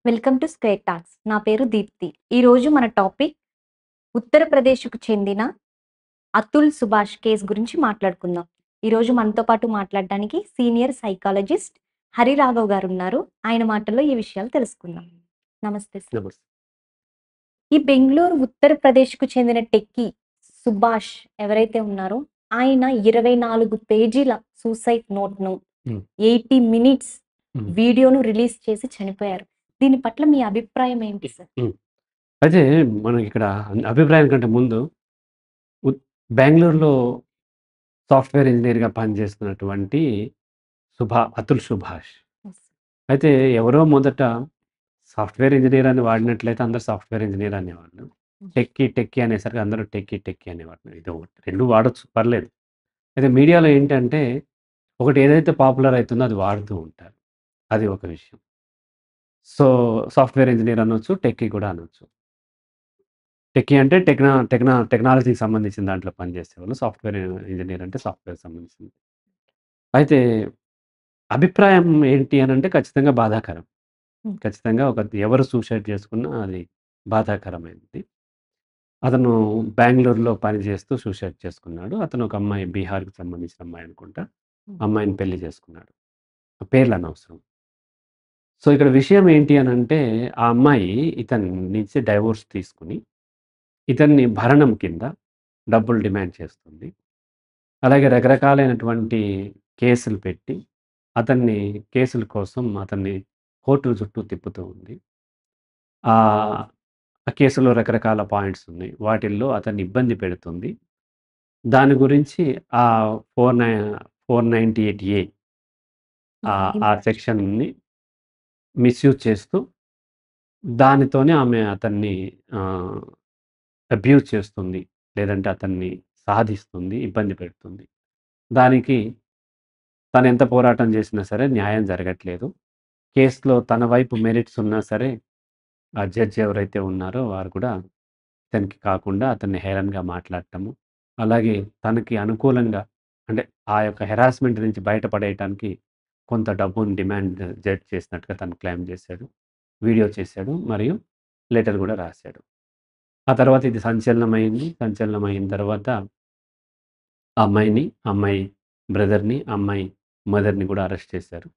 Welcome to square talks. నా పేరు దీప్తి. ఈరోజు మన టాపిక్ ఉత్తరప్రదేశ్‌కు చెందిన అతుల్ సుభాష్ కేస్ గురించి మాట్లాడుకుందాం. ఈరోజు మనతో పాటు మాట్లాడడానికి సీనియర్ సైకాలజిస్ట్ హరిరాఘవ్ గారున్నారు. ఆయన మాటల్లో ఈ విషయాలు తెలుసుకుందాం. నమస్తే సార్. నమస్తే. ఈ బెంగుళూరు ఉత్తరప్రదేశ్‌కు చెందిన టెక్కీ సుభాష్ ఎవరైతే ఉన్నారో ఆయన 24 పేజీల సూసైడ్ నోట్‌ను హ్మ్. 80 మినిట్స్ హ్మ్. వీడియోను రిలీజ్ చేసి చనిపోయారు. దీని పట్ల మీ అభిప్రాయం ఏంటి సార్? హ్మ్. అయితే మనకిక్కడ అభిప్రాయం కంటే ముందు ఉత్ బెంగుళూరులో సాఫ్ట్‌వేర్ ఇంజినీర్‌గా పనిచేస్తున్నటువంటి అతుల్ సుభాష్. యెస్. అయితే ఎవరో మొదట సాఫ్ట్‌వేర్ ఇంజినీర్ అని వాడినట్లయితే అందరూ సాఫ్ట్‌వేర్ ఇంజినీర్ అనేవాళ్ళు. హ్మ్. టెక్కీ అనేసరికి అందరూ టెక్కీ అనేవాళ్ళు. ఇది 2 వాడొచ్చు పర్లేదు. అయితే మీడియాలో ఏంటంటే ఒకటి ఏదైతే పాపులర్ అయితుందో అది వాడుతూ ఉంటారు. అది ఒక విషయం. సో, సాఫ్ట్‌వేర్ ఇంజినీర్ అనొచ్చు, టెక్కీ కూడా అనొచ్చు. టెక్కీ అంటే టెక్నాలజీకి సంబంధించిన దాంట్లో పనిచేసేవాళ్ళు. సాఫ్ట్‌వేర్ ఇంజినీర్ అంటే సాఫ్ట్‌వేర్‌కి సంబంధించింది. అయితే అభిప్రాయం ఏంటి అనంటే ఖచ్చితంగా బాధాకరం. హ్మ్. ఖచ్చితంగా ఎవరు సూసైడ్ చేసుకున్నా అది బాధాకరమైనది. అతను బెంగుళూరులో పనిచేస్తూ సూసైడ్ చేసుకున్నాడు. అతను ఒక అమ్మాయి బీహార్‌కి సంబంధించిన అమ్మాయి అనుకుంటా. హ్మ్. అమ్మాయిని పెళ్లి చేసుకున్నాడు. పేర్లు అనవసరం. సో, ఇక్కడ విషయం ఏంటి అనంటే ఆ అమ్మాయి ఇతని నుంచి డైవోర్స్ తీసుకొని ఇతన్ని భరణం కింద డబ్బులు డిమాండ్ చేస్తుంది. అలాగే రకరకాలైనటువంటి కేసులు పెట్టి, అతన్ని కేసుల కోసం అతన్ని కోర్టుల చుట్టూ తిప్పుతూ ఉంది. ఆహ్, ఆ కేసులో రకరకాల పాయింట్స్ ఉన్నాయి. వాటిల్లో అతన్ని ఇబ్బంది పెడుతుంది. దాని గురించి ఆహ్, 498 ఏ ఆ సెక్షన్‌ని మిస్‌యూజ్ చేస్తూ దానితోనే ఆమె అతన్ని ఆహ్, అబ్యూజ్ చేస్తుంది. లేదంటే అతన్ని సాధిస్తుంది, ఇబ్బంది పెడుతుంది. దానికి తనెంత పోరాటం చేసినా సరే న్యాయం జరగట్లేదు. కేస్‌లో తన వైపు మెరిట్స్ ఉన్నా సరే, ఆ జడ్జ్ ఎవరైతే ఉన్నారో వారు కూడా ఇతనికి కాకుండా అతన్ని హేళనగా మాట్లాడటము, అలాగే తనకి అనుకూలంగా అంటే ఆ యొక్క హెరాస్మెంట్ నుంచి బయటపడేయటానికి కొంత డబ్బుని డిమాండ్ జడ్జ్ చేసినట్టుగా తను క్లెయిమ్ చేశాడు. వీడియో చేశాడు. మరియు లెటర్ కూడా రాశాడు. ఆ తర్వాత ఇది సంచలనమైంది. సంచలనమైన తర్వాత ఆ అమ్మాయిని, అమ్మాయి బ్రదర్‌ని, అమ్మాయి మదర్‌ని కూడా అరెస్ట్ చేశారు.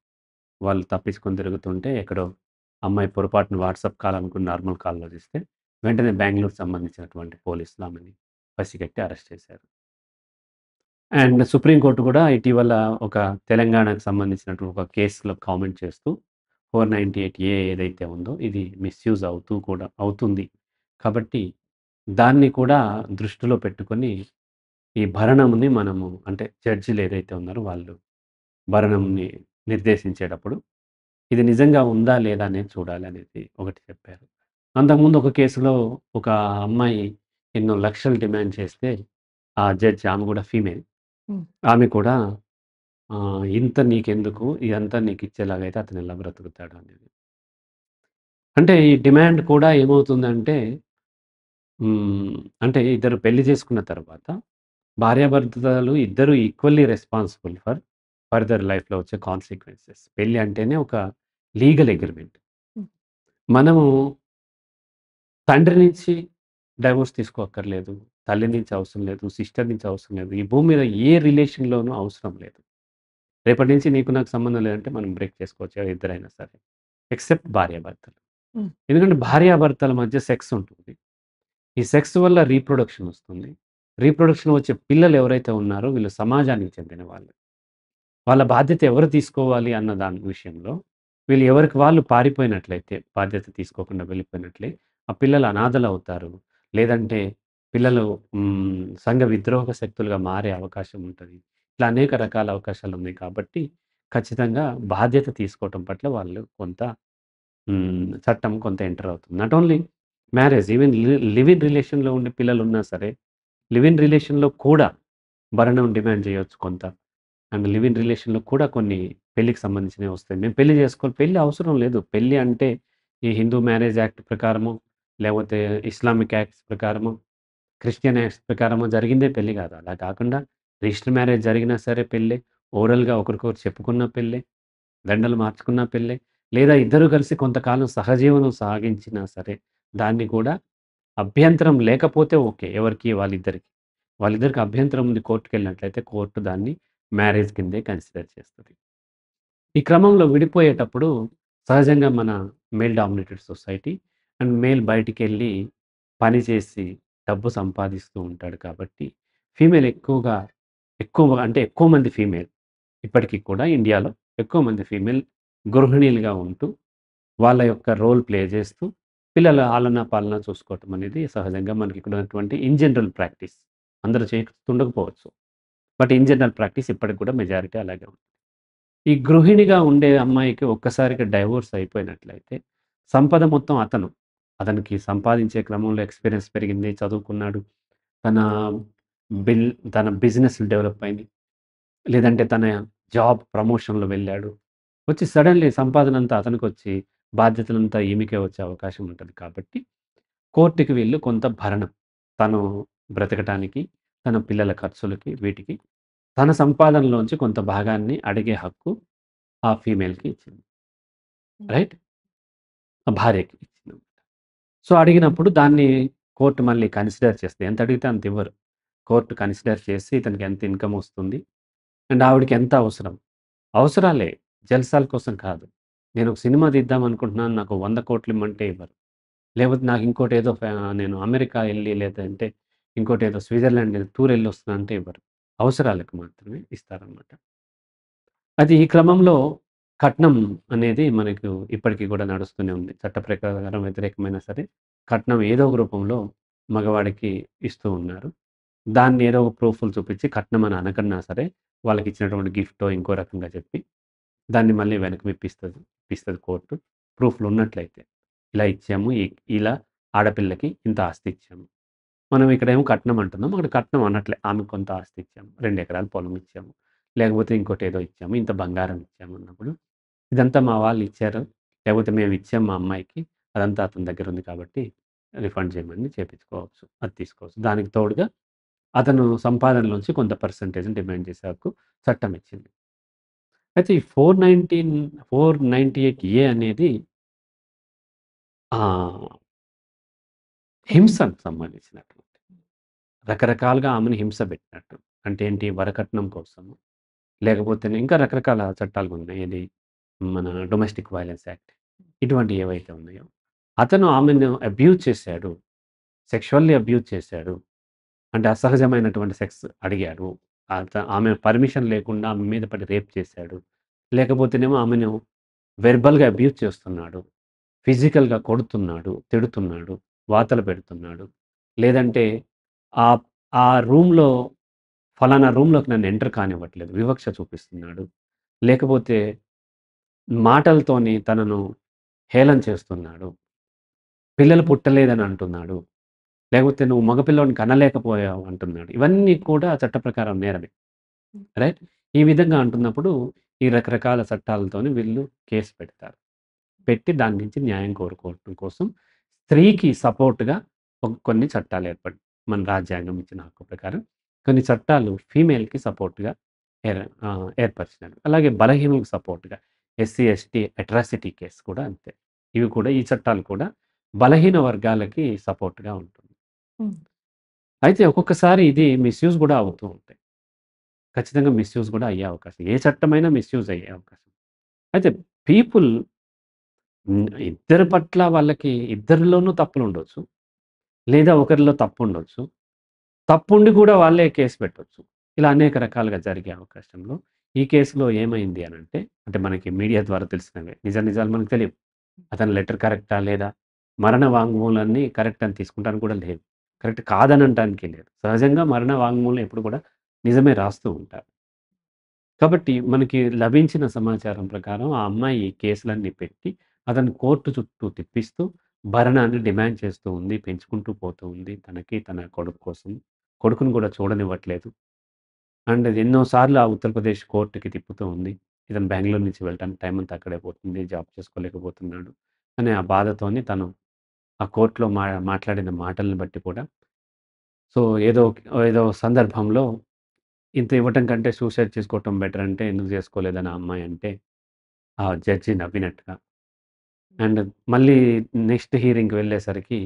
వాళ్ళు తప్పించుకొని తిరుగుతుంటే ఎక్కడో అమ్మాయి పొరపాటున వాట్సాప్ కాల్ అనుకుని నార్మల్ కాల్‌లో చేస్తే, వెంటనే బెంగుళూరుకి సంబంధించినటువంటి పోలీసులు ఆమెని పసిగట్టి అరెస్ట్ చేశారు. అండ్ సుప్రీం కోర్ట్ కూడా ఇటీవల ఒక తెలంగాణకు సంబంధించినటువంటి ఒక కేస్‌లో కామెంట్ చేస్తూ 498 ఏ ఏదైతే ఉందో ఇది మిస్‌యూజ్ అవుతుంది. కాబట్టి దాన్ని కూడా దృష్టిలో పెట్టుకొని ఈ భరణంని మనము అంటే జడ్జిలు ఏదైతే ఉన్నారో వాళ్ళు భరణంని నిర్దేశించేటప్పుడు ఇది నిజంగా ఉందా? లేదా? అనేది చూడాలనేది ఒకటి చెప్పారు. అంతకుముందు ఒక కేసులో ఒక అమ్మాయి ఎన్నో లక్షలు డిమాండ్ చేస్తే, ఆ జడ్జ్ ఆమె కూడా ఫీమేల్. హ్మ్. ఆమె కూడా ఇంత నీకెందుకు? ఇదంతా నీకిచ్చేలాగైతే అతను ఎలా బ్రతుకుతాడు అనేది. అంటే ఈ డిమాండ్ కూడా ఏమవుతుందంటే అంటే ఇద్దరు పెళ్లి చేసుకున్న తర్వాత భార్యాభర్తలు ఇద్దరు ఈక్వల్లీ రెస్పాన్సిబుల్ ఫర్ ఫర్దర్ లైఫ్‌లో వచ్చే కాన్సిక్వెన్సెస్. పెళ్లి అంటేనే ఒక లీగల్ అగ్రీమెంట్. హ్మ్. మనము తండ్రి నుంచి డైవోర్స్ తీసుకోక్కర్లేదు. తల్లి నుంచి అవసరం లేదు. సిస్టర్ నుంచి అవసరం లేదు. ఈ భూమి మీద ఏ రిలేషన్‌లోనూ అవసరం లేదు. రేపటి నుంచి నీకు నాకు సంబంధం లేదంటే మనం బ్రేక్ చేసుకోవచ్చు ఇద్దరైనా సరే. ఎక్సెప్ట్ భార్యాభర్తలు. హ్మ్. ఎందుకంటే భార్యాభర్తల మధ్య సెక్స్ ఉంటుంది. ఈ సెక్స్ వల్ల రీప్రొడక్షన్ వస్తుంది. రీప్రొడక్షన్ వచ్చే పిల్లలు ఎవరైతే ఉన్నారో వీళ్ళు సమాజానికి చెందిన వాళ్ళు. వాళ్ళ బాధ్యత ఎవరు తీసుకోవాలి అన్న దాని విషయంలో వీళ్ళు ఎవరికి వాళ్ళు పారిపోయినట్లయితే, బాధ్యత తీసుకోకుండా వెళ్ళిపోయినట్లే, ఆ పిల్లలు అనాథలవుతారు. లేదంటే పిల్లలు సంఘ విద్రోహక శక్తులుగా మారే అవకాశం ఉంటది. ఇట్లా అనేక రకాల అవకాశాలున్నాయి కాబట్టి, ఖచ్చితంగా బాధ్యత తీసుకోవటం పట్ల వాళ్ళు కొంత చట్టం కొంత ఎంటర్ అవుతుంది. Not only marriage even live in రిలేషన్‌లో ఉండే పిల్లలున్నా సరే, లివ్ ఇన్ రిలేషన్‌లో కూడా భరణం డిమాండ్ చేయొచ్చు కొంత. అండ్ లివ్ ఇన్ రిలేషన్‌లో కూడా కొన్ని పెళ్ళికి సంబంధించినవి వస్తాయి. మేము పెళ్లి చేసుకోవాలి. పెళ్లి అవసరం లేదు. పెళ్లి అంటే ఈ హిందూ మ్యారేజ్ యాక్ట్ ప్రకారమో, లేకపోతే ఇస్లామిక్ యాక్ట్స్ ప్రకారమో, క్రిస్టియన్ యాక్ట్స్ ప్రకారమో జరిగిందే పెళ్లి కాదు. అలా కాకుండా రిజిస్టర్ మ్యారేజ్ జరిగినా సరే పెళ్ళే. ఓరల్‌గా ఒకరికొకరు చెప్పుకున్న పెళ్ళే. దండలు మార్చుకున్న పెళ్ళే. లేదా ఇద్దరు కలిసి కొంతకాలం సహజీవనం సాగించినా సరే, దాన్ని కూడా అభ్యంతరం లేకపోతే ఓకే. ఎవరికి వాళ్ళిద్దరికి. వాళ్ళిద్దరికి అభ్యంతరం ఉంది కోర్ట్‌కెళ్ళినట్లయితే కోర్ట్ దాన్ని మ్యారేజ్ కిందే కన్సిడర్ చేస్తది. ఈ క్రమంలో విడిపోయేటప్పుడు సహజంగా మన male dominated society and male బయటికెళ్ళి పని చేసి డబ్బు సంపాదిస్తూ ఉంటాడు కాబట్టి ఫీమేల్ ఎక్కువ మంది ఫీమేల్ ఇప్పటికి కూడా ఇండియాలో ఎక్కువ మంది ఫీమేల్ గృహిణీలుగా ఉంటూ వాళ్ళ యొక్క రోల్ ప్లే చేస్తూ పిల్లల ఆలనా పాలన చూసుకోవటం అనేది సహజంగా మనకి ఇక్కడ ఉన్నటువంటి ఇన్ జనరల్ ప్రాక్టీస్. అందరూ చేస్తుండకపోవచ్చు. బట్ ఇన్ జనరల్ ప్రాక్టీస్ ఇప్పటికి కూడా మెజారిటీ అలాగే ఉంది. ఈ గృహిణిగా ఉండే అమ్మాయికి ఒక్కసారిగా డైవోర్స్ అయిపోయినట్లయితే, సంపద మొత్తం అతనికి సంపాదించే క్రమంలో ఎక్స్‌పీరియన్స్ పెరిగింది, చదువుకున్నాడు. తన బిల్ తన బిజినెస్‌లు డెవలప్ అయినాయి. లేదంటే తన జాబ్ ప్రమోషన్‌లో వెళ్ళాడు. వచ్చి సడెన్‌లీ సంపాదనంతా అతనికొచ్చి, బాధ్యతలంతా ఈమెకే వచ్చే అవకాశం ఉంటది కాబట్టి, కోర్ట్‌కి వీళ్ళు కొంత భరణం తను బ్రతకటానికి, తన పిల్లల ఖర్చులకి, వీటికి తన సంపాదనలోంచి కొంత భాగాన్ని అడిగే హక్కు ఆ ఫీమేల్‌కి ఇచ్చింది. రైట్? ఆ భార్యకి ఇచ్చిందనమాట. సో, అడిగినప్పుడు దాన్ని కోర్ట్ మళ్ళీ కన్సిడర్ చేస్తది. ఎంత అడిగితే అంత ఇవ్వరు. కోర్ట్ కన్సిడర్ చేసి ఇతనికి ఎంత ఇన్‌కమ్ వస్తుంది అండ్ ఆవిడకి ఎంత అవసరం. అవసరాలే జల్సాల కోసం కాదు. నేను ఒక సినిమా తీద్దాం అనుకుంటున్నాను. నాకు 100,00,00,000 ఇమ్మంటే ఇవ్వరు. లేకపోతే నాకు ఇంకోటేదో నేను అమెరికా ఎళ్లి లేదంటే ఇంకోటేదో స్విట్జర్లాండ్ టూర్ ఎళ్ళొస్తున్నా అంటే ఇవ్వరు. అవసరాలకు మాత్రమే ఇస్తారనమాట. అయితే ఈ క్రమంలో కట్నం అనేది మనకు ఇప్పటికి కూడా నడుస్తూనే ఉంది. చట్ట ప్రకారం వ్యతిరేకమైనా సరే, కట్నం ఏదో ఒక రూపంలో మగవాడికి ఇస్తూ ఉన్నారు. దాన్ని ఏదో ఒక ప్రూఫ్‌లు చూపించి కట్నం అని అనకన్నా సరే, వాళ్ళకిచ్చినటువంటి గిఫ్టో ఇంకో రకంగా చెప్పి, దాన్ని మళ్ళీ వెనక్కి ఇప్పిస్తది కోర్టు. ప్రూఫ్‌లు ఉన్నట్లయితే. ఇలా ఇచ్చాము. ఇలా ఆడపిల్లకి ఇంత ఆస్తి ఇచ్చాము. మనం ఇక్కడేమో కట్నం అంటున్నాం. అక్కడ కట్నం అనట్లే. ఆమెకు కొంత ఆస్తి ఇచ్చాము. 2 ఎకరాల పొలం ఇచ్చాము. లేకపోతే ఇంకోటేదో ఇచ్చాము. ఇంత బంగారం ఇచ్చాము అన్నప్పుడు, ఇదంతా మా వాళ్ళు ఇచ్చారు. లేకపోతే మేము ఇచ్చాం మా అమ్మాయికి. అదంతా అతని దగ్గర ఉంది కాబట్టి రిఫండ్ చేయమని చేపించుకోవచ్చు. అది తీసుకోవచ్చు. దానికి తోడుగా అతను సంపాదనలోంచి కొంత పర్సెంటేజ్‌ని డిమాండ్ చేసే హక్కు చట్టం ఇచ్చింది. అయితే ఈ 498 అనేది ఆహ్, హింసకు సంబంధించినటువంటిది. రకరకాలుగా ఆమెను హింస పెట్టినట్టు. అంటే ఏంటి వరకట్నం కోసము. లేకపోతే ఇంకా రకరకాల చట్టాలున్నాయి. ఏది మన డొమెస్టిక్ వయలెన్స్ యాక్ట్. ఇటువంటివి ఏవైతే ఉన్నాయో, అతను ఆమెను అబ్యూజ్ చేశాడు. సెక్షువల్లీ అబ్యూజ్ చేశాడు. అంటే అసహజమైనటువంటి సెక్స్ అడిగాడు. ఆమె పర్మిషన్ లేకుండా ఆమె మీద పడి రేప్ చేశాడు. లేకపోతేనేమో ఆమెను వెర్బల్‌గా అబ్యూజ్ చేస్తున్నాడు. ఫిజికల్‌గా కొడుతున్నాడు, తిడుతున్నాడు, వాతలు పెడుతున్నాడు. లేదంటే ఆహ్, ఆ రూమ్‌లో ఫలానా రూమ్‌లోకి నన్ను ఎంటర్ కానివ్వట్లేదు. వివక్ష చూపిస్తున్నాడు. లేకపోతే మాటలతోని తనను హేళన చేస్తున్నాడు. పిల్లలు పుట్టలేదని అంటున్నాడు. లేకపోతే నువ్వు మగపిల్లోడిని కనలేకపోయావు అంటున్నాడు. ఇవన్నీ కూడా చట్ట ప్రకారం నేరమే. రైట్? ఈ విధంగా అంటున్నప్పుడు ఈ రకరకాల చట్టాలతోని వీళ్ళు కేస్ పెడతారు. పెట్టి దాని నుంచి న్యాయం కోరుకోవటం కోసం స్త్రీకి సపోర్ట్‌గా కొన్ని చట్టాలు మన రాజ్యాంగం ఇచ్చిన హక్కు ప్రకారం కొన్ని చట్టాలు ఫీమేల్‌కి సపోర్ట్‌గా ఏర్పరిచినారు. అలాగే బలహీనులకు సపోర్ట్‌గా ఎస్సీ, ఎస్టీ అట్రాసిటీ కేస్ కూడా అంతే. ఇవి కూడా ఈ చట్టాలు కూడా బలహీన వర్గాలకి సపోర్ట్‌గా ఉంటుంది. హ్మ్. అయితే ఒక్కొక్కసారి ఇది మిస్‌యూజ్ గూడా అవుతూ ఉంటాయి. ఖచ్చితంగా మిస్‌యూజ్ గూడా అయ్యే అవకాశం. ఏ చట్టమైనా మిస్‌యూజ్ అయ్యే అవకాశం. అయితే పీపుల్ ఇద్దరి పట్ల వాళ్ళకి ఇద్దరిలోనూ తప్పులుండొచ్చు. లేదా ఒకరిలో తప్పుండొచ్చు. తప్పుండి కూడా వాళ్ళే కేస్ పెట్టొచ్చు. ఇలా అనేక రకాలుగా జరిగే అవకాశంలో ఈ కేస్‌లో ఏమైంది అనంటే, అంటే మనకి మీడియా ద్వారా తెలిసినవే. నిజాలు మనకు తెలియవు. అతని లెటర్ కరెక్టా? లేదా? మరణ వాంగ్మూలాన్ని కరెక్ట్ అని తీసుకుంటానికి కూడా లేదు. కరెక్ట్ కాదనటానికి లేదు. సహజంగా మరణ వాంగ్మూలం ఎప్పుడు కూడా నిజమే రాస్తూ ఉంటారు. కాబట్టి మనకి లభించిన సమాచారం ప్రకారం ఆ అమ్మాయి ఈ కేసులన్నీ పెట్టి, అతన్ని కోర్ట్ చుట్టూ తిప్పిస్తూ, భరణాన్ని డిమాండ్ చేస్తూ ఉంది. పెంచుకుంటూ పోతూ ఉంది. తనకి, తన కొడుకు కోసం. కొడుకుని కూడా చూడనివ్వట్లేదు. అండ్ ఎన్నో సార్లు ఆ ఉత్తరప్రదేశ్ కోర్ట్‌కి తిప్పుతూ ఉంది. ఇతను బెంగుళూరు నుంచి వెళ్ళటానికి టైం అంతా అక్కడే పోతుంది. జాబ్ చేసుకోలేకపోతున్నాడు. అనే ఆ బాధతోని తను ఆ కోర్ట్‌లో మాట్లాడిన మాటలను బట్టి కూడా సో, ఏదో ఏదో సందర్భంలో ఇంత ఇవ్వటం కంటే సూసైడ్ చేసుకోవటం బెటర్ అంటే ఎందుకు చేసుకోలేదని ఆ అమ్మాయి అంటే, ఆ జడ్జి నవ్వినట్టుగా. అండ్ మళ్ళీ నెక్స్ట్ హియరింగ్‌కి వెళ్ళేసరికి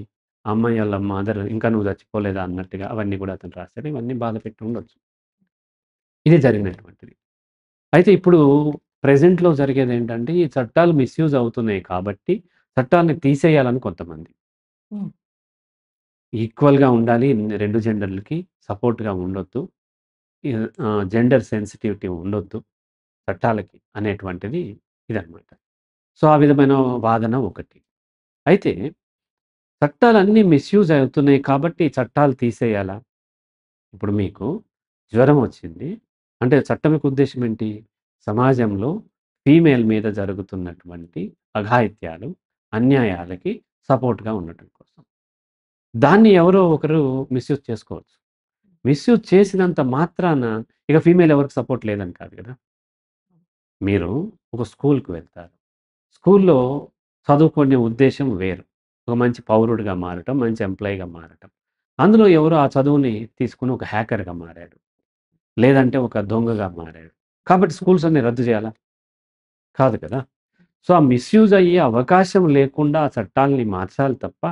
ఆ అమ్మాయి వాళ్ళ మదర్ ఇంకా నువ్వు చచ్చిపోలేదా అన్నట్టుగా అవన్నీ కూడా అతను రాసాడు. ఇవన్నీ బాధపెట్టి ఉండొచ్చు. ఇది జరిగినటువంటిది. అయితే ఇప్పుడు ప్రెజెంట్‌లో జరిగేదేంటంటే ఈ చట్టాలు మిస్‌యూజ్ అవుతున్నాయి కాబట్టి చట్టాల్ని తీసేయాలని కొంతమంది. హ్మ్. ఈక్వల్‌గా ఉండాలి 2 జెండర్‌లకి సపోర్ట్‌గా ఉండొద్దు. జెండర్ సెన్సిటివిటీ ఉండొద్దు చట్టాలకి అనేటువంటిది ఇదనమాట. సో, ఆ విధమైన వాదన ఒకటి. అయితే చట్టాలన్నీ మిస్‌యూజ్ అవుతున్నాయి కాబట్టి చట్టాలు తీసేయాలా? ఇప్పుడు మీకు జ్వరం వచ్చింది. అంటే చట్టం యొక్క ఉద్దేశ్యం ఏంటి? సమాజంలో ఫీమేల్ మీద జరుగుతున్నటువంటి అఘాయిత్యాలు, అన్యాయాలకి సపోర్ట్‌గా ఉండటం కోసం. దాన్ని ఎవరో ఒకరు మిస్‌యూజ్ చేసుకోవచ్చు. మిస్‌యూజ్ చేసినంత మాత్రాన ఇక ఫీమేల్ ఎవరికి సపోర్ట్ లేదని కాదు గదా! మీరు ఒక స్కూల్‌కి వెళ్తారు. స్కూల్‌లో చదువుకునే ఉద్దేశ్యం వేరు. ఒక మంచి పౌరుడిగా మారటం, మంచి ఎంప్లాయీగా మారటం. అందులో ఎవరో ఆ చదువుని తీసుకొని ఒక హ్యాకర్‌గా మారాడు. లేదంటే ఒక దొంగగా మారాడు. కాబట్టి స్కూల్స్ అన్నీ రద్దు చేయాలా? కాదు కదా! సో, ఆ మిస్‌యూజ్ అయ్యే అవకాశం లేకుండా ఆ చట్టాల్ని మార్చాలి తప్ప,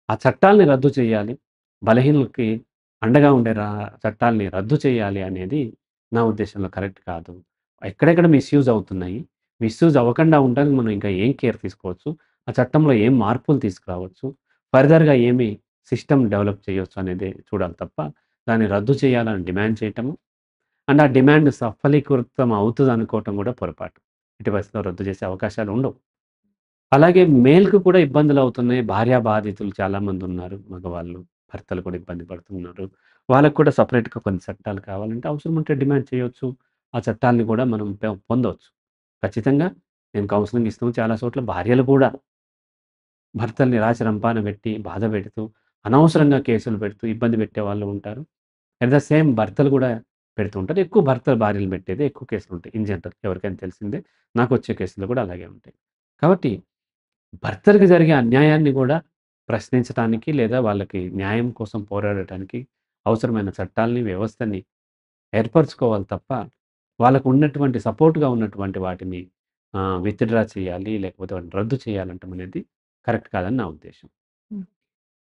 ఆ చట్టాల్ని రద్దు చేయాలి. బలహీనులకి అండగా ఉండే చట్టాల్ని రద్దు చేయాలి అనేది నా ఉద్దేశంలో కరెక్ట్ కాదు. ఎక్కడెక్కడ మిస్‌యూజ్ అవుతున్నాయి. మిస్‌యూజ్ అవ్వకుండా ఉండడానికి మనం ఇంకా ఏం కేర్ తీసుకోవచ్చు. ఆ చట్టంలో ఏం మార్పులు తీసుకురావచ్చు. ఫర్దర్‌గా ఏమి సిస్టమ్ డెవలప్ చేయొచ్చు అనేది చూడాలి తప్ప, దాన్ని రద్దు చేయాలని డిమాండ్ చేయటము అండ్ ఆ డిమాండ్ సఫలీకృతం అవుతదనుకోవటం గూడా పొరపాటు. ఎట్టి పరిస్థితిలో రద్దు చేసే అవకాశాలు ఉండవు. అలాగే మేల్‌కి కూడా ఇబ్బందులవుతున్నాయి. భార్య బాధితులు చాలామందున్నారు. మగవాళ్ళు, భర్తలు కూడా ఇబ్బంది పడుతున్నారు. వాళ్ళకి కూడా సెపరేట్‌గా కొన్ని చట్టాలు కావాలంటే అవసరం ఉంటే డిమాండ్ చేయొచ్చు. ఆ చట్టాల్ని కూడా మనం పొందొచ్చు. ఖచ్చితంగా నేను కౌన్సెలింగ్ ఇస్తూ చాలా చోట్ల భార్యలు కూడా భర్తల్ని రాచి రంపాన పెట్టి, బాధ పెడుతూ, అనవసరంగా కేసులు పెడుతూ ఇబ్బంది పెట్టేవాళ్ళు ఉంటారు. అట్ ద సేమ్ భర్తలు గూడా పెడుతూ ఉంటారు. ఎక్కువ భర్తలు భార్యలు పెట్టేదే ఎక్కువ కేసులుంటాయి. ఇన్ జనరల్ ఎవరికైనా తెలిసిందే. నాకొచ్చే కేసులు కూడా అలాగే ఉంటాయి. కాబట్టి భర్తలకు జరిగే అన్యాయాన్ని గూడా ప్రశ్నించటానికి లేదా వాళ్ళకి న్యాయం కోసం పోరాడటానికి అవసరమైన చట్టాల్ని, వ్యవస్థని ఏర్పరుచుకోవాలి తప్ప, వాళ్ళకు ఉన్నటువంటి సపోర్ట్‌గా ఉన్నటువంటి వాటిని విత్‌డ్రా చేయాలి. లేకపోతే వాటిని రద్దు చేయాలంటం అనేది కరెక్ట్ కాదని నా ఉద్దేశ్యం. హ్మ్.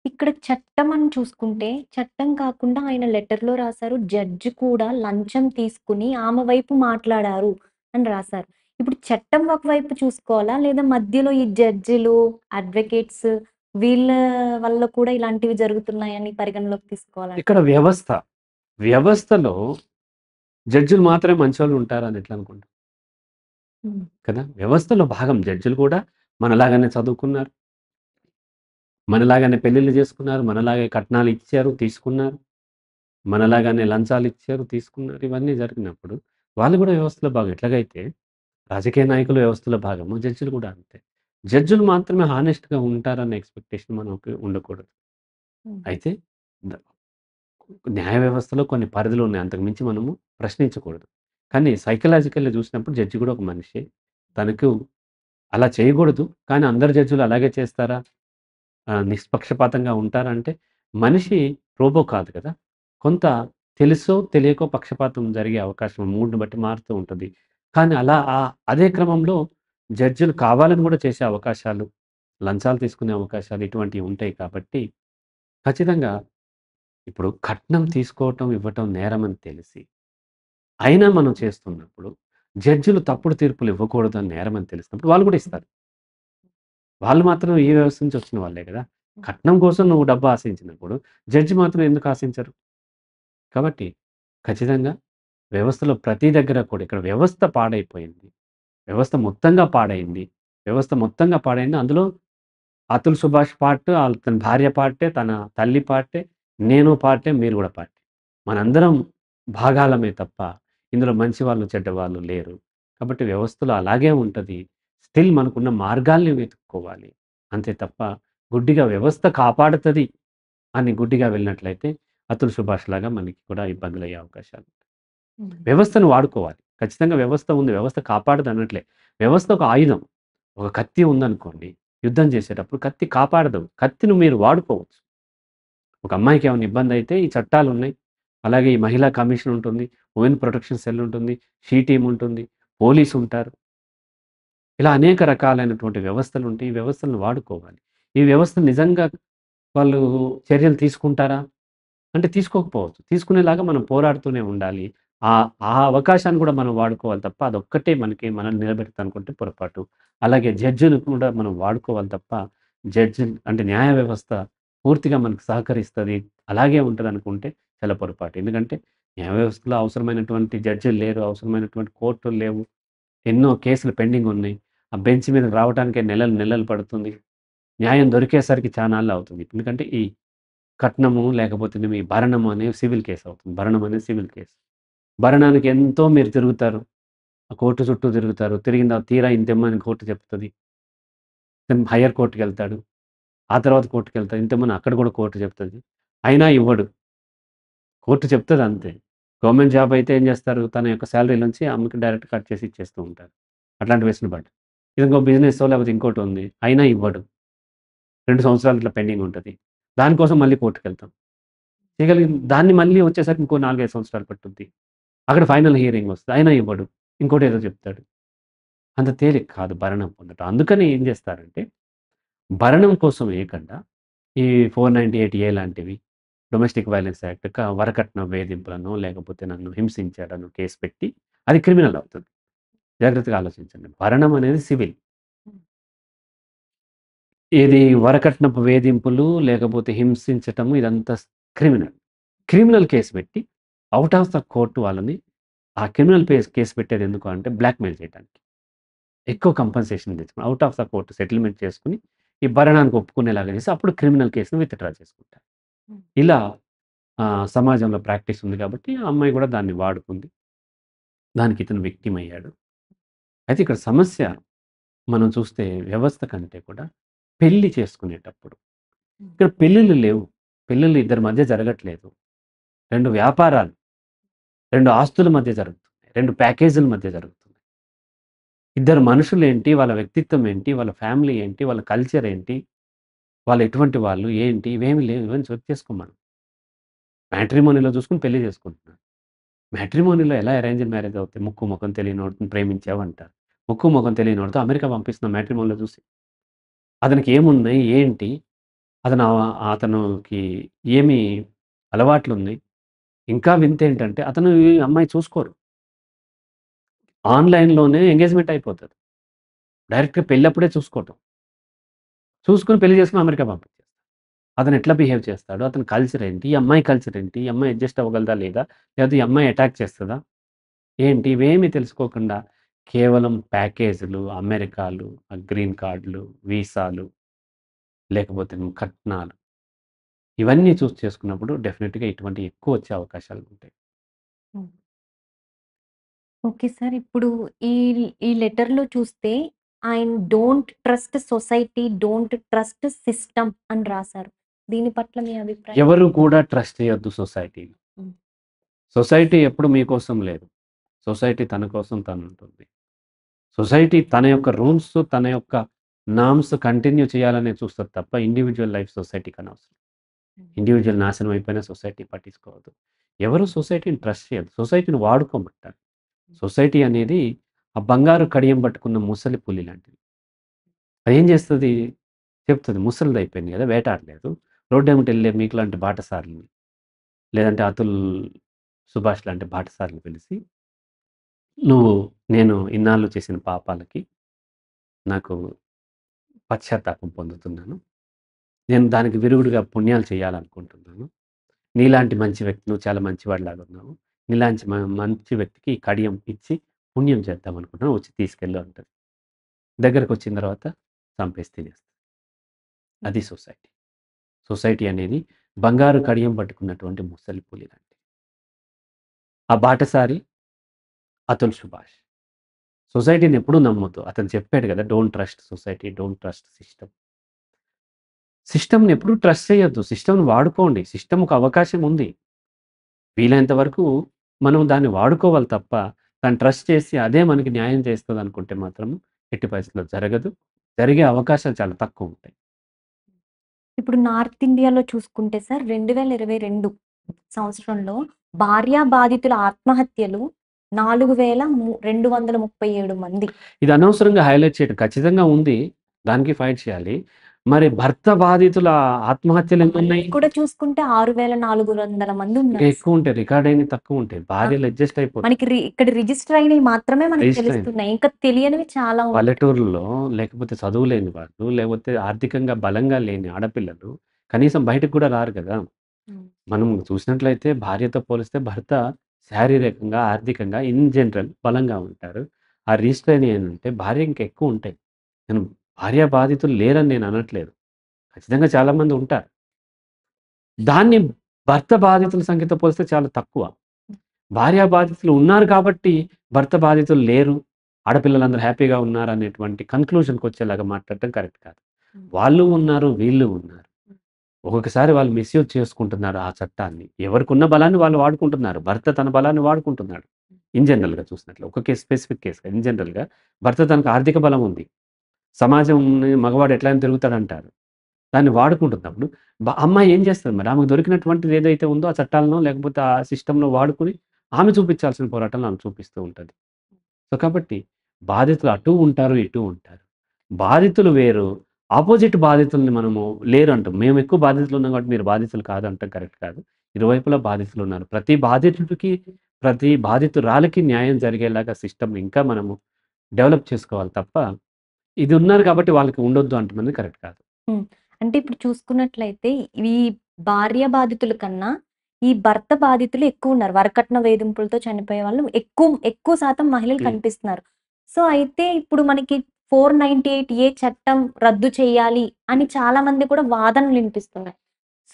ఇక్కడ చట్టం అని చూసుకుంటే, చట్టం కాకుండా ఆయన లెటర్‌లో రాసారు. జడ్జ్ కూడా లంచం తీసుకొని ఆమె వైపు మాట్లాడారు అని రాసారు. ఇప్పుడు చట్టం ఒకవైపు చూసుకోవాలా? లేదా మధ్యలో ఈ జడ్జిలు, అడ్వకేట్స్ వీళ్ళ వల్ల కూడా ఇలాంటివి జరుగుతున్నాయని పరిగణలోకి ఇక్కడ తీసుకోవాలంటారా? వ్యవస్థలో జడ్జిలు మాత్రమే మంచోళ్ళు ఉంటారని ఎట్లా అనుకుంటాం హ్మ్. కదా! వ్యవస్థలో భాగం జడ్జిలు కూడా మనలాగానే చదువుకున్నారు. మనలాగానే పెళ్ళిళ్ళు చేసుకున్నారు. మనలాగే కట్నాలు ఇచ్చారు, తీసుకున్నారు. మనలాగానే లంచాలిచ్చారు, తీసుకున్నారు. ఇవన్నీ జరిగినప్పుడు వాళ్ళు కూడా వ్యవస్థలో భాగం. ఎట్లాగైతే రాజకీయ నాయకులు వ్యవస్థలో భాగము, జడ్జిలు కూడా అంతే. జడ్జిలు మాత్రమే హానెస్ట్‌గా ఉంటారన్న ఎక్స్‌పెక్టేషన్ మనకు ఉండకూడదు. హ్మ్. అయితే ద న్యాయ వ్యవస్థలో కొన్ని పరిధులున్నాయి. అంతకు మించి మనము ప్రశ్నించకూడదు. కానీ సైకలాజికల్‌గా చూసినప్పుడు జడ్జి కూడా ఒక మనిషే. తనకు అలా చేయకూడదు. కానీ అందరు జడ్జిలు అలాగే చేస్తారా? నిష్పక్షపాతంగా ఉంటారా అంటే, మనిషి రోబో కాదు కదా! కొంత తెలుసో, తెలియకో పక్షపాతం జరిగే అవకాశం మూడ్‌ని బట్టి మారుతూ ఉంటది. కానీ అలా అదే క్రమంలో జడ్జిలు కావాలని కూడా చేసే అవకాశాలు, లంచాలు తీసుకునే అవకాశాలు ఇటువంటివి ఉంటాయి కాబట్టి, ఖచ్చితంగా ఇప్పుడు కట్నం తీసుకోవటం, ఇవ్వటం నేరమని తెలిసి, అయినా మనం చేస్తున్నప్పుడు జడ్జిలు తప్పుడు తీర్పులు ఇవ్వకూడదని నేరమని తెలిసినప్పుడు వాళ్ళు కూడా ఇస్తారు. వాళ్ళు మాత్రం ఈ వ్యవస్థ నుంచి వచ్చిన వాళ్ళే గదా! కట్నం కోసం నువ్వు డబ్బు ఆశించినప్పుడు, జడ్జి మాత్రం ఎందుకు ఆశించరు? కాబట్టి ఖచ్చితంగా వ్యవస్థలో ప్రతి దగ్గర కూడా ఇక్కడ వ్యవస్థ పాడైపోయింది. వ్యవస్థ మొత్తంగా పాడైంది. వ్యవస్థ మొత్తంగా పాడైంది. అందులో అతుల్ సుభాష్ పార్ట్, తన భార్య పార్టే, తన తల్లి పార్టే, నేను పార్టే, మీరు గూడా పార్టే. మనందరం భాగాలమే తప్ప, ఇందులో మంచి వాళ్ళు, చెడ్డవాళ్ళు లేరు. కాబట్టి వ్యవస్థలో అలాగే ఉంటది. స్టిల్ మనకున్న మార్గాల్ని వెతుక్కోవాలి. అంతే తప్ప గుడ్డిగా వ్యవస్థ కాపాడుతది అని గుడ్డిగా వెళ్ళినట్లయితే అతుల్ సుభాష్ లాగా మనకి కూడా ఇబ్బందులయ్యే అవకాశాలు. హ్మ్. వ్యవస్థను వాడుకోవాలి. ఖచ్చితంగా వ్యవస్థ ఉంది. వ్యవస్థ కాపాడదనట్లే. వ్యవస్థ ఒక ఆయుధం. ఒక కత్తి ఉందనుకోండి. యుద్ధం చేసేటప్పుడు కత్తి కాపాడదు. కత్తిని మీరు వాడుకోవచ్చు. ఒక అమ్మాయికి ఏమైనా ఇబ్బందయితే ఈ చట్టాలున్నాయి. అలాగే ఈ మహిళా కమిషన్ ఉంటుంది. ఉమెన్ ప్రొటెక్షన్ సెల్ ఉంటుంది. షీ టీమ్ ఉంటుంది. పోలీసుంటారు. ఇలా అనేక రకాలైనటువంటి వ్యవస్థలుంటాయి. ఈ వ్యవస్థలను వాడుకోవాలి. ఈ వ్యవస్థలు నిజంగా వాళ్ళు చర్యలు తీసుకుంటారా? అంటే తీసుకోకపోవచ్చు. తీసుకునేలాగా మనం పోరాడుతూనే ఉండాలి. ఆ అవకాశాన్ని కూడా మనం వాడుకోవాలి తప్ప, అదొక్కటే మనల్ని నిలబెడతదనుకుంటే పొరపాటు. అలాగే జడ్జిలు కూడా మనం వాడుకోవాలి తప్ప, అంటే న్యాయ వ్యవస్థ పూర్తిగా మనకు సహకరిస్తది, అలాగే ఉంటదనుకుంటే చాలా పొరపాటు. ఎందుకంటే న్యాయ వ్యవస్థలో అవసరమైనటువంటి జడ్జిలు లేరు, అవసరమైనటువంటి కోర్టులు లేవు. ఎన్నో కేసులు పెండింగున్నాయి. ఆ బెంచ్ మీదకి రావటానికే నెలలు, నెలలు పడుతుంది. న్యాయం దొరికేసరికి చానాళ్ళు అవుతుంది. ఎందుకంటే ఈ కట్నము లేకపోతే మీ భరణము అనేవి సివిల్ కేస్ అవుతుంది. భరణం అనేది సివిల్ కేస్. భరణానికి ఎంతో మీరు తిరుగుతారు. ఆ కోర్టు చుట్టూ తిరుగుతారు. తిరిగిన తర్వాత తీరా ఇంతిమ్మని కోర్టు చెప్తది. దెన్ హైయర్ కోర్ట్‌కెళ్తాడు. ఆ తర్వాత కోర్ట్‌కెళ్తాడు. ఇంతిమ్మని అక్కడ కూడా కోర్టు చెప్తది. అయినా ఇవ్వడు. కోర్టు చెప్తదంతే. గవర్నమెంట్ జాబ్ అయితే ఏం చేస్తారు? తన యొక్క సాలరీలోంచి ఆమెకి డైరెక్ట్ కట్ చేసి ఇచ్చేస్తూ ఉంటారు. అట్లాంటి వెసులుబాటు. ఇది ఇంకో బిజినెసో లేకపోతే ఇంకోటుంది. అయినా ఇవ్వడు. 2 సంవత్సరాలు ఇట్లా పెండింగ్ ఉంటది. దానికోసం మళ్ళీ కోర్ట్‌కెళ్తాం. చేయగలిగిన దాన్ని మళ్ళీ వచ్చేసరికి ఇంకో 4, 5 సంవత్సరాలు పట్టుద్ది. అక్కడ ఫైనల్ హియరింగ్ వస్తది. అయినా ఇవ్వడు. ఇంకోటేదో చెప్తాడు. అంత తేలిక కాదు భరణం పొందటం. అందుకని ఏం చేస్తారంటే, భరణం కోసం ఏయకుండా ఈ 498 ఏ లాంటివి, డొమెస్టిక్ వయలెన్స్ యాక్ట్ వరకట్న వేధింపులనో, లేకపోతే నన్ను హింసించాడనో కేస్ పెట్టి అది క్రిమినల్ అవుతది. జాగ్రత్తగా ఆలోచించండి. భరణం అనేది సివిల్. ఇది వరకట్నపు వేధింపులు, లేకపోతే హింసించటము ఇదంతా క్రిమినల్. క్రిమినల్ కేస్ పెట్టి ఔట్ ఆఫ్ ద కోర్ట్ వాళ్ళని ఆ క్రిమినల్ కేస్ పెట్టేది ఎందుకు అంటే బ్లాక్‌మెయిల్ చేయటానికి. ఎక్కువ కంపెన్సేషన్ తెచ్చుకొని out of the court settlement చేసుకొని, ఈ భరణానికి ఒప్పుకునేలాగా చేసి అప్పుడు క్రిమినల్ కేస్‌ని విత్‌డ్రా చేసుకుంటారు. హ్మ్. ఇలా సమాజంలో ప్రాక్టీస్ ఉంది కాబట్టి ఆ అమ్మాయి కూడా దాన్ని వాడుకుంది. దానికి ఇతను విక్టిమ్ అయ్యాడు. అయితే ఇక్కడ సమస్య మనం చూస్తే వ్యవస్థ కంటే కూడా పెళ్లి చేసుకునేటప్పుడు. ఇక్కడ పెళ్ళిళ్ళు లేవు. పెళ్ళిళ్ళు ఇద్దరి మధ్య జరగట్లేదు. 2 వ్యాపారాలు, 2 ఆస్తుల మధ్య జరుగుతున్నాయి. 2 ప్యాకేజీల మధ్య జరుగుతున్నాయి. ఇద్దరు మనుషులేంటి, వాళ్ళ వ్యక్తిత్వం ఏంటి, వాళ్ళ ఫ్యామిలీ ఏంటి, వాళ్ళ కల్చర్ ఏంటి, వాళ్ళు ఎటువంటి వాళ్ళు, ఏంటి ఇవేమి లేవు. ఇవన్నీ చెక్ చేసుకోం మనం. మ్యాట్రిమోనీలో చూసుకొని పెళ్లి చేసుకుంటున్నారు. మ్యాట్రిమోనీలో ఎలా అరేంజ్డ్ మ్యారేజ్ అవుతాయి? ముక్కు, మొఖం తెలియనోడిని ప్రేమించావంటారు. ముక్కు, మొఖం తెలియనోడితో అమెరికా పంపిస్తున్నాం మ్యాట్రిమోనీలో చూసి. అతనికి ఏమున్నాయి? ఏంటి? అతనుకి ఏమి అలవాట్లున్నాయి? ఇంకా వింతేంటంటే అతను ఈ అమ్మాయి చూసుకోరు. ఆన్‌లైన్‌లోనే ఎంగేజ్‌మెంట్ అయిపోతది. డైరెక్ట్‌గా పెళ్ళప్పుడే చూసుకోవటం. చూసుకొని పెళ్లి చేసుకొని అమెరికా పంపించేస్తారు. అతను ఎట్లా బిహేవ్ చేస్తాడు? అతని కల్చర్ ఏంటి? ఈ అమ్మాయి కల్చర్ ఏంటి? ఈ అమ్మాయి అడ్జస్ట్ అవ్వగలదా లేదా? లేకపోతే ఈ అమ్మాయి అటాక్ చేస్తదా? ఏంటి? ఇవేమి తెలుసుకోకుండా కేవలం ప్యాకేజులు, అమెరికాలు, గ్రీన్ కార్డ్‌లు, వీసాలు, లేకపోతే కట్నాలు ఇవన్నీ చూస్ చేసుకున్నప్పుడు డెఫినిట్‌గా ఇటువంటివి ఎక్కువొచ్చే అవకాశాలుంటాయి. హ్మ్. Okay sir. ఇప్పుడు ఈ ఈ లెటర్‌లో చూస్తే ఆయన don't trust society, don't trust system అని రాసారు. దీని పట్ల మీ అభిప్రాయం? ఎవరు కూడా ట్రస్ట్ చేయొద్దు సొసైటీని. హ్మ్. సొసైటీ ఎప్పుడు మీకోసం లేదు. సొసైటీ తన కోసం తనుంటుంది. సొసైటీ తన యొక్క రూల్స్, తన యొక్క నార్మ్స్ కంటిన్యూ చేయాలనే చూస్తది తప్ప ఇండివిడ్యువల్ లైఫ్ సొసైటీకి అనవసరం. హ్మ్. ఇండివిడ్యువల్ నాశనం అయిపోయినా సొసైటీ పట్టించుకోవద్దు. ఎవరు సొసైటీని ట్రస్ట్ చేయొద్దు. సొసైటీని వాడుకోమంటారు. సొసైటీ అనేది ఆ బంగారు కడియం పట్టుకున్న ముసలి పులి లాంటిది. అదేం చేస్తది? చెప్తది ముసలిదయిపోయింది గదా! వేటాడలేదు. రోడ్డెమ్మటెళ్ళే మీకులాంటి బాటసారులని, లేదంటే అతుల్ సుభాష్ లాంటి బాటసారులని పిలిసి, "నువ్వు నేను ఇన్నాళ్ళు చేసిన పాపాలకి నాకు పశ్చాత్తాపం పొందుతున్నాను. నేను దానికి విరుగుడుగా పుణ్యాలు చేయాలనుకుంటున్నాను. నీలాంటి మంచి వ్యక్తి నువ్వు చాలా మంచివాడిలాగా ఉన్నావు. నీలాంటి మంచి వ్యక్తికి ఈ కడియం ఇచ్చి పుణ్యం చేద్దాం అనుకుంటున్నాను. వచ్చి తీసుకెళ్ళు" అంటది. దగ్గరకొచ్చిన తర్వాత చంపేసి తినేస్తది. అది సొసైటీ. సొసైటీ అనేది బంగారు కడియం పట్టుకున్నటువంటి ముసలి పులి లాంటిది. ఆ బాటసారి అతుల్ సుభాష్. సొసైటీని ఎప్పుడూ నమ్మొద్దు. అతను చెప్పాడు గదా! Don't trust society, don't trust system. సిస్టమ్‌ని ఎప్పుడు ట్రస్ట్ చేయొద్దు. సిస్టమ్‌ని వాడుకోండి. సిస్టమ్‌కు అవకాశం ఉంది. వీలైనంత వరకు మనం దాన్ని వాడుకోవాలి తప్ప, దాన్ని ట్రస్ట్ చేసి అదే మనకి న్యాయం చేస్తదనుకుంటే మాత్రం ఎట్టి పరిస్థితిలో జరగదు. జరిగే అవకాశాలు చాలా తక్కువుంటాయి. ఇప్పుడు నార్త్ ఇండియాలో చూసుకుంటే సార్ 2022 సంవత్సరంలో భార్యా బాధితుల ఆత్మహత్యలు 4237 మంది. ఇది అనవసరంగా హైలైట్ చేయడం. ఖచ్చితంగా ఉంది. దానికి ఫైట్ చేయాలి. మరి భర్త బాధితుల ఆత్మహత్యలు ఎన్నున్నాయి? కూడా చూసుకుంటే 6400 మంది ఇంకా ఉన్నారు. ఎక్కువ ఉంటాయి. రికార్డ్ అయినవి తక్కువ ఉంటాయి. భార్యలు అడ్జస్ట్ అయిపోతారు. మనకి ఇక్కడ రిజిస్టర్ అయినవి మాత్రమే మనకి రిజిస్టర్ అయినవి. తెలుస్తున్నాయి. ఇంకా తెలియనివి చాలా ఉన్నాయి. పల్లెటూరుల్లో లేకపోతే చదువు లేని వాళ్ళు, లేకపోతే ఆర్థికంగా బలంగా లేని ఆడపిల్లలు కనీసం బయటకు కూడా రారు కదా! హ్మ్. మనం చూసినట్లయితే భార్యతో పోలిస్తే భర్త శారీరకంగా, ఆర్థికంగా ఇన్ జనరల్ బలంగా ఉంటారు. ఆ రిజిస్టర్ అయినయి ఏంటంటే భార్య ఇంకా ఎక్కువ ఉంటాయి. నేను భార్య బాధితులు లేరని నేను అనట్లేదు. ఖచ్చితంగా చాలామంది ఉంటారు. దాన్ని భర్త బాధితుల సంఖ్యతో పోలిస్తే చాలా తక్కువ. భార్య బాధితులు ఉన్నారు కాబట్టి భర్త బాధితులు లేరు. ఆడపిల్లలందరూ హ్యాపీగా ఉన్నారనేటువంటి కన్‌క్లూజన్‌కొచ్చేలాగా మాట్లాడటం కరెక్ట్ కాదు. వాళ్ళు ఉన్నారు, వీళ్ళు ఉన్నారు. ఒక్కొక్కసారి వాళ్ళు మిస్‌యూజ్ చేసుకుంటున్నారు ఆ చట్టాన్ని. ఎవరికున్న బలాన్ని వాళ్ళు వాడుకుంటున్నారు. భర్త తన బలాన్ని వాడుకుంటున్నాడు. ఇన్ జనరల్‌గా చూసినట్లే. ఒక కేస్ స్పెసిఫిక్ కేస్ ఇన్ జనరల్‌గా భర్త తనకు ఆర్థిక బలం ఉంది. సమాజంని మగవాడు ఎట్లైనా తిరుగుతాడంటారు. దాన్ని వాడుకుంటున్నప్పుడు అమ్మాయి ఏం చేస్తది మరి? ఆమెకు దొరికినటువంటిది ఏదైతే ఉందో ఆ చట్టాలనో లేకపోతే ఆ సిస్టమ్‌లో వాడుకొని ఆమె చూపించాల్సిన పోరాటాలను ఆమె చూపిస్తూ ఉంటది. సో, కాబట్టి బాధితులు అటూ ఉంటారు, ఇటూ ఉంటారు. బాధితులు వేరు. అపోజిట్ బాధితుల్ని మనము లేరు అంటాం. మేము ఎక్కువ బాధితులు ఉన్నాం కాబట్టి మీరు బాధితులు కాదు అంటాం కరెక్ట్ కాదు. ఇరువైపులా బాధితులున్నారు. ప్రతి బాధితుడికి, ప్రతి బాధితురాలికి న్యాయం జరిగేలాగా సిస్టమ్‌ని ఇంకా మనము డెవలప్ చేసుకోవాలి తప్ప, ఇది ఉన్నారు కాబట్టి వాళ్ళకి ఉండొద్దు అంటం అనేది కరెక్ట్ కాదు. హ్మ్. అంటే ఇప్పుడు చూసుకున్నట్లయితే ఈ భార్య బాధితుల కన్నా ఈ భర్త బాధితులు ఎక్కువున్నారు. వరకట్న వేధింపులతో చనిపోయే వాళ్ళు ఎక్కువ శాతం మహిళలు హ్మ్. కనిపిస్తున్నారు. సో, అయితే ఇప్పుడు మనకి 498 ఏ చట్టం రద్దు చేయాలి అని చాలా మంది కూడా వాదనలు వినిపిస్తున్నాయి.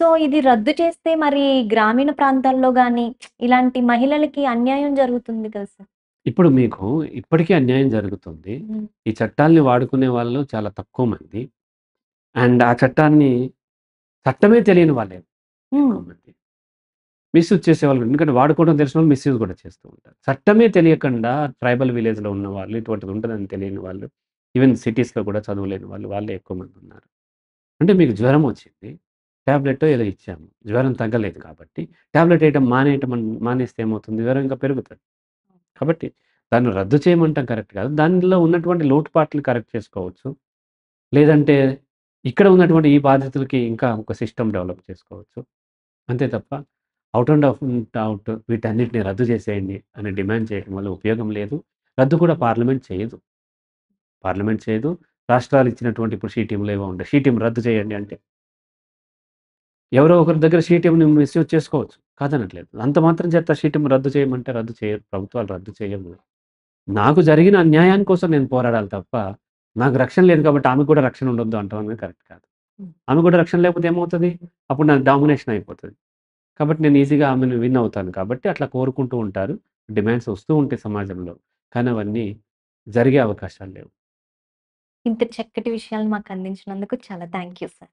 సో, ఇది రద్దు చేస్తే మరి గ్రామీణ ప్రాంతాల్లో గాని ఇలాంటి మహిళలకి అన్యాయం జరుగుతుంది కదా సార్? ఇప్పుడు మీకు ఇప్పటికీ అన్యాయం జరుగుతుంది. హ్మ్. ఈ చట్టాల్ని వాడుకునే వాళ్ళు చాలా తక్కువ మంది. అండ్ ఆ చట్టాన్ని చట్టమే తెలియని వాళ్ళే హ్మ్. ఎక్కువ మంది. మిస్‌యూజ్ చేసేవాళ్ళు ఎందుకంటే వాడుకోవడం తెలిసినోళ్ళు మిస్‌యూజ్ కూడా చేస్తూ ఉంటారు. చట్టమే తెలియకుండా ట్రైబల్ విలేజ్‌లో ఉన్నవాళ్ళు, ఇటువంటిది ఉంటదని తెలియని వాళ్ళు, ఈవెన్ సిటీస్‌లో కూడా చదువులేని వాళ్ళు, వాళ్ళే ఎక్కువ మంది ఉన్నారు. అంటే మీకు జ్వరం వచ్చింది. టాబ్లెట్టో ఏదో ఇచ్చాము. జ్వరం తగ్గలేదు కాబట్టి టాబ్లెట్ ఏయటం మానేస్తే ఏమవుతుంది? జ్వరం ఇంకా పెరుగుతది. కాబట్టి దాన్ని రద్దు చేయమంటం కరెక్ట్ కాదు. దానిలో ఉన్నటువంటి లోటుపాట్లు కరెక్ట్ చేసుకోవచ్చు. లేదంటే ఇక్కడ ఉన్నటువంటి ఈ బాధితులకి ఇంకా ఒక సిస్టమ్ డెవలప్ చేసుకోవచ్చు. అంతే తప్ప ఔట్ వీటన్నిటిని రద్దు చేసేయండి అని డిమాండ్ చేయడం వల్ల ఉపయోగం లేదు. రద్దు కూడా పార్లమెంట్ చేయదు. పార్లమెంట్ చేయదు. రాష్ట్రాలు ఇచ్చినటువంటి ఇప్పుడు షీ టీమ్‌లు ఏవో ఉంటాయి. షీ టీమ్ రద్దు చేయండి అంటే ఎవరో ఒకరి దగ్గర షీ టీమ్‌ని మిస్‌యూజ్ చేసుకోవచ్చు. కాదనట్లేదు. అంత మాత్రం చేత షీ టీమ్ రద్దు చేయమంటే రద్దు చేయరు. ప్రభుత్వాలు రద్దు చేయవు. నాకు జరిగిన అన్యాయం కోసం నేను పోరాడాలి తప్ప, నాకు రక్షణ లేదు కాబట్టి ఆమెకు కూడా రక్షణ ఉండొద్దు అంటం అనేది కరెక్ట్ కాదు. హ్మ్. ఆమెకు కూడా రక్షణ లేకపోతే ఏమవుతది? అప్పుడు నాకు డామినేషన్ అయిపోతది. కాబట్టి నేను ఈజీగా ఆమెను విన్ అవుతాను కాబట్టి అట్లా కోరుకుంటూ ఉంటారు. డిమాండ్స్ వస్తూ ఉంటాయి సమాజంలో. కానీ అవన్నీ జరిగే అవకాశాలు లేవు. ఇంత చక్కటి విషయాలు మాకు అందించినందుకు చాలా థాంక్ యూ సార్.